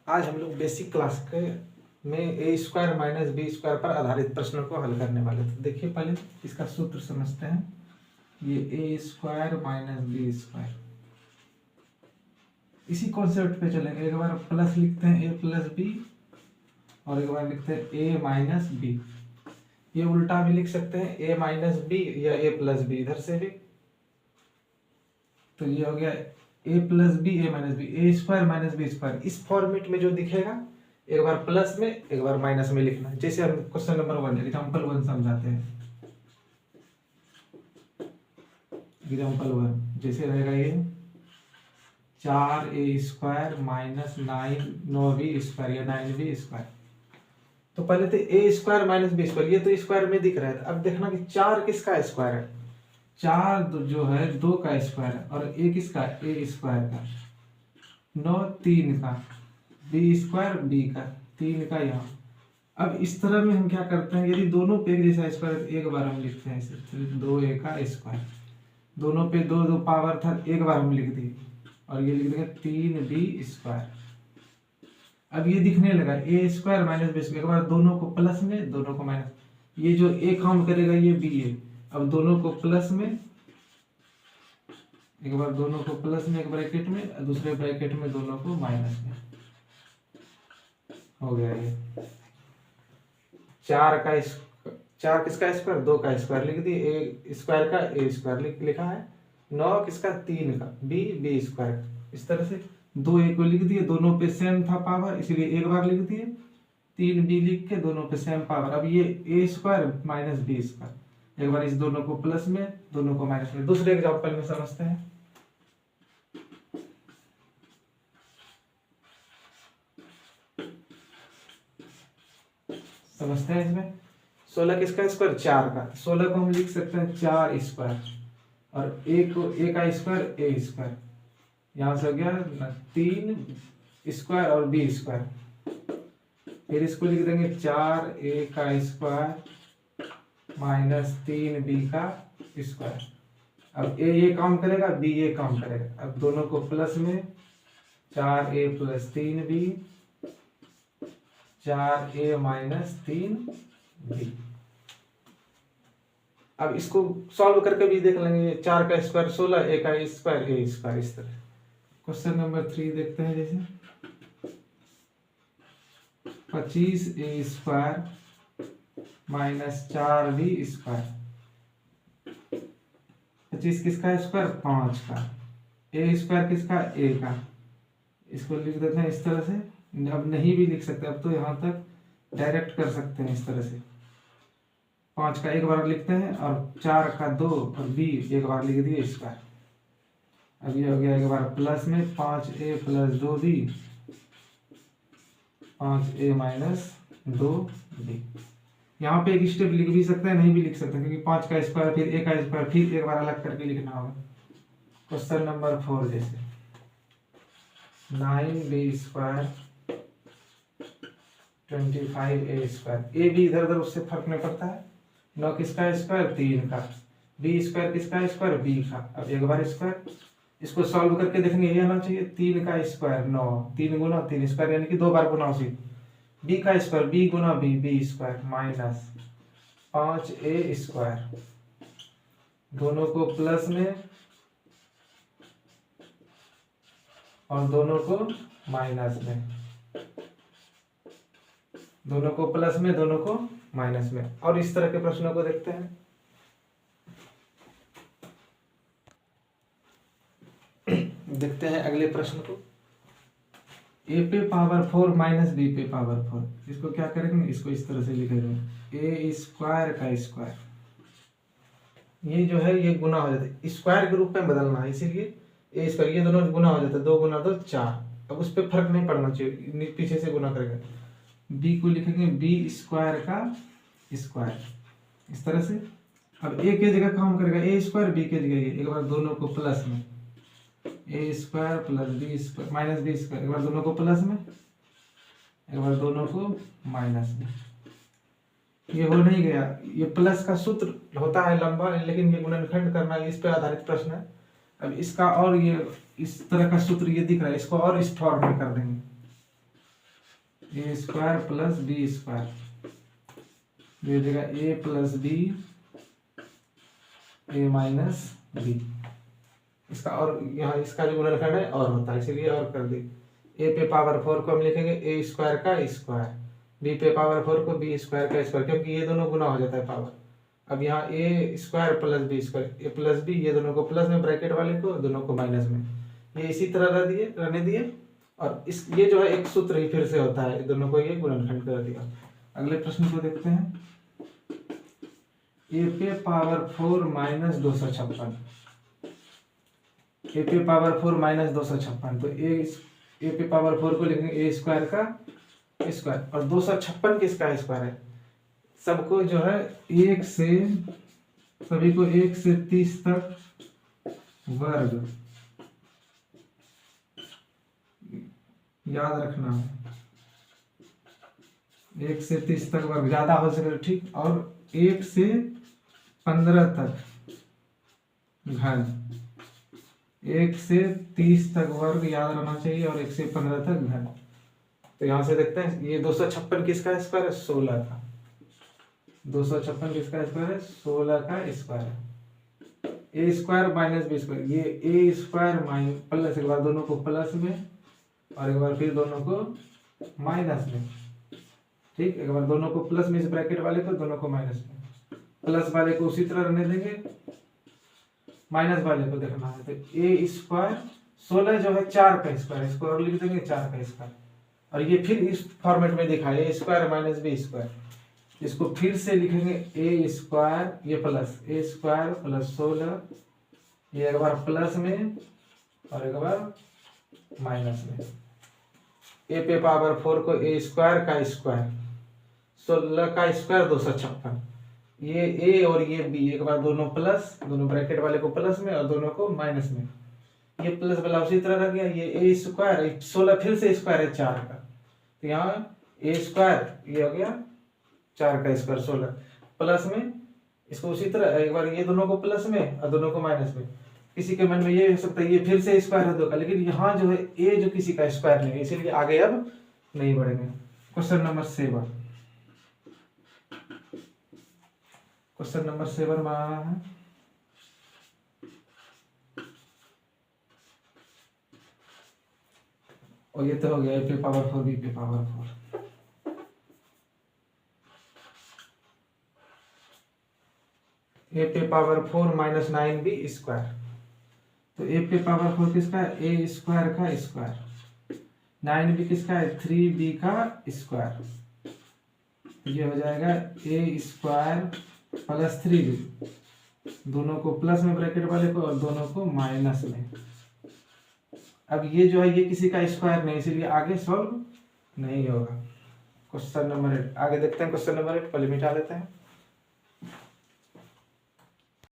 आज हम लोग बेसिक क्लास के में A square minus B square पर आधारित प्रश्नों को हल करने वाले थे। देखिए पहले इसका सूत्र समझते हैं। ये ए स्क्वायर माइनस बी स्क्वायर, इसी कॉन्सेप्ट पे चलेंगे। एक बार प्लस लिखते हैं ए प्लस बी और एक बार लिखते हैं ए माइनस बी। ये उल्टा भी लिख सकते हैं, ए माइनस बी या ए प्लस बी, इधर से भी। तो ये हो गया ए प्लस बी ए माइनस बी, ए स्क्वायर माइनस बी स्क्वायर। इस फॉर्मेट में जो दिखेगा एक बार प्लस में एक बार माइनस में लिखना है। जैसे हम क्वेश्चन नंबर 1 एग्जाम्पल 1 समझाते हैं। एग्जाम्पल 1 जैसे रहेगा ये 4a square minus 9b square या 9b स्क्वायर। तो पहले तो ए स्क्वायर माइनस बी स्क्वायर, ये तो स्क्वायर में दिख रहा है। अब देखना कि 4 किसका स्क्वायर है। 4 जो है 2 का स्क्वायर है और ए किसका, ए स्क्वायर का। 9 3 का, बी स्क्वायर बी का, 3 का यहाँ। अब इस तरह में हम क्या करते हैं, यदि दोनों पे एक जैसा स्क्वायर है तो एक बार हम लिखते हैं इसे, 2a का स्क्वायर। दोनों पे 2 2 पावर था, एक बार हम लिख दिए और ये लिख देंगे 3b स्क्वायर। अब ये दिखने लगा ए स्क्वायर माइनस बी स्क्वायर। एक बार दोनों को प्लस में दोनों को माइनस, ये जो ए काउंट करेगा ये बी है। अब दोनों को प्लस में, एक बार दोनों को प्लस में एक ब्रैकेट में, दूसरे ब्रैकेट में दोनों को माइनस में। हो गया ये 4 किसका स्क्वायर, 2 का स्क्वायर लिख दिए, ए स्क्वायर का ए स्क्वायर लिखा है। 9 किसका, 3 का, बी स्क्वायर। इस तरह से 2 ए को लिख दिए, दोनों पे सेम था पावर इसलिए एक बार लिख दिए। 3b लिख के दोनों पे सेम पावर। अब ये ए स्क्वायर माइनस बी स्क्वायर, एक बार इस दोनों को प्लस में दोनों को माइनस में। दूसरे एग्जांपल में समझते हैं। समझते हैं इसमें 16 किसका स्क्वायर, 4 का। 16 को हम लिख सकते हैं 4 स्क्वायर और ए को ए का स्क्वायर ए स्क्वायर। यहां से हो गया 3 स्क्वायर और बी स्क्वायर। फिर इसको लिख देंगे 4a का स्क्वायर माइनस 3b का स्क्वायर। अब ये काम करेगा, बी ये काम करेगा। अब दोनों को प्लस में 4a plus 3b, 4a minus 3b। अब इसको सॉल्व करके भी देख लेंगे। 4 का स्क्वायर 16, a का स्क्वायर a स्क्वायर। इस तरह क्वेश्चन नंबर 3 देखते हैं। जैसे 25a square minus 4b square. 25 किसका स्क्वायर, 5 का। ए स्क्वायर किसका, ए का। इसको लिख देते हैं इस तरह से। अब नहीं भी लिख सकते, अब तो यहाँ तक डायरेक्ट कर सकते हैं इस तरह से। 5 का एक बार लिखते हैं और 4 का 2 और b एक बार लिख दिए स्क्वायर। अब ये हो गया एक बार प्लस में 5a plus 2b, 5a minus 2b। यहाँ पे एक स्टेप लिख भी सकते हैं, नहीं भी लिख सकते, क्योंकि 5 का स्क्वायर फिर a का स्क्वायर फिर एक बार अलग करके लिखना होगा। क्वेश्चन नंबर 4 जैसे 9b स्क्वायर 25a स्क्वायर। ए भी इधर उधर उससे फर्क नहीं पड़ता है। 9 किसका स्क्वायर, 3 का। बी स्क्वायर किसका स्क्वायर, बी का। अब एक बार स्क्वायर, इसको सॉल्व करके देखेंगे ये आना चाहिए 3 का स्क्वायर 9, 3 गुना 3 स्क्वायर यानी कि 2 बार गुना उसी। बी का स्क्वायर बी गुना B square minus 5a square. दोनों को प्लस में और दोनों को माइनस में, दोनों को प्लस में दोनों को माइनस में। और इस तरह के प्रश्नों को देखते हैं। देखते हैं अगले प्रश्न को। a पे पावर 4 माइनस बी पे पावर 4। इसको क्या करेंगे, इसको इस तरह से लिखेंगे ए स्क्वायर का स्क्वायर। ये जो है ये गुना हो जाता है, स्क्वायर के रूप में बदलना है, इसीलिए ए स्क्वायर, ये दोनों गुना हो जाता है, 2 गुना 2 4। अब उस पर फर्क नहीं पड़ना चाहिए, पीछे से गुना करेंगे। बी को लिखेंगे बी स्क्वायर का स्क्वायर, इस तरह से। अब ए के जगह काम करेगा ए स्क्वायर, बी के जगह ये। एक बार दोनों को प्लस में A square plus B square minus B square. एक बार दोनों को प्लस में, एक बार दोनों को माइनस में। ये हो नहीं गया, ये प्लस का सूत्र होता है लंबा, लेकिन ये गुणनखंड करना इस पे आधारित प्रश्न है। अब इसका और ये इस तरह का सूत्र ये दिख रहा है, इसको और इस फॉर्म में कर देंगे। ए स्क्वायर प्लस बी स्क्वायर, ये हो जाएगा ए प्लस बी ए माइनस बी। इसका और यहाँ इसका जो गुणनखंड है और होता है, इसीलिए और कर दी। ए पे पावर 4 को हम लिखेंगे ए स्क्वायर का स्क्वायर, बी पे पावर 4 को बी स्क्वायर का स्क्वायर, क्योंकि ये दोनों गुना हो जाता है पावर। अब यहाँ ए स्क्वायर प्लस बी स्क्वायर, ए प्लस बी, ये दोनों को प्लस में ब्रैकेट वाले को, दोनों को माइनस में, ये इसी तरह रहने दिए। और इस ये जो है एक सूत्र ही फिर से होता है, दोनों को ये गुणनखंड कर दिया। अगले प्रश्न को देखते हैं। ए पे पावर 4 माइनस 256, ए पे पावर 4 माइनस 256, तो ए पे पावर 4 को लिखेंगे ए स्क्वायर का स्क्वायर, और 256 किसका स्क्वायर है? सबको जो है सभी को 1 से 30 तक वर्ग याद रखना है, 1 से 30 तक वर्ग, ज्यादा हो सके ठीक, और 1 से 15 तक घन, 1 से 30 तक वर्ग याद रहना चाहिए, और 1 से 15 तक घन। तो यहां से देखते हैं ये 256 किसका स्क्वायर है? 16 का। 256 किसका स्क्वायर है? 16 का स्क्वायर है। ए स्क्वायर माइनस बी स्क्वायर, ये ए स्क्वायर माइनस प्लस, एक बार दोनों को प्लस में और एक बार फिर दोनों को माइनस में, ठीक। एक बार दोनों को प्लस में, इस ब्रैकेट वाले को, दोनों को माइनस में, प्लस वाले को उसी तरह रहने देंगे, माइनस वाले को देखना है। तो ए स्क्वायर 16 जो है 4 का स्क्वायर, इसको और लिख देंगे 4 का स्क्वायर, और ये फिर इस फॉर्मेट में दिखा है ए स्क्वायर माइनस बी स्क्वायर, इसको फिर से लिखेंगे ए स्क्वायर, ये प्लस ए स्क्वायर प्लस 16, ये एक बार प्लस में और एक बार माइनस में। ए पे पावर 4 को ए स्क्वायर का स्क्वायर, 16 का स्क्वायर 256, ये ए और ये बी, एक बार दोनों प्लस, दोनों ब्रैकेट वाले को प्लस में और दोनों को माइनस में, ये प्लस वाला उसी तरह रह गया। ये ए स्क्वायर 16 फिर से स्क्वायर है 4 का, तो यहाँ ए स्क्वायर ये हो गया 4 का स्क्वायर 16 प्लस में, इसको उसी तरह एक बार ये दोनों को प्लस में और दोनों को माइनस में। किसी के मन में ये हो सकता है ये फिर से स्क्वायर है 2 का, लेकिन यहाँ जो है ए जो किसी का स्क्वायर नहीं है, इसीलिए आगे अब नहीं बढ़ेंगे। क्वेश्चन नंबर 7, क्वेश्चन नंबर 7 बनाना है। और ये तो हो गया ए पे पावर 4 बी पे पावर 4। ए पे पावर 4 माइनस 9b स्क्वायर, तो ए पे पावर 4 किसका है? ए स्क्वायर का स्क्वायर, 9b किसका है? 3b का स्क्वायर, ये हो जाएगा ए स्क्वायर प्लस 3b, दोनों को प्लस में ब्रैकेट वाले को और दोनों को माइनस में। अब ये जो है ये किसी का स्क्वायर नहीं, इसीलिए आगे सॉल्व नहीं होगा। क्वेश्चन नंबर 8 आगे देखते हैं। क्वेश्चन नंबर 8 पहले मिटा लेते हैं।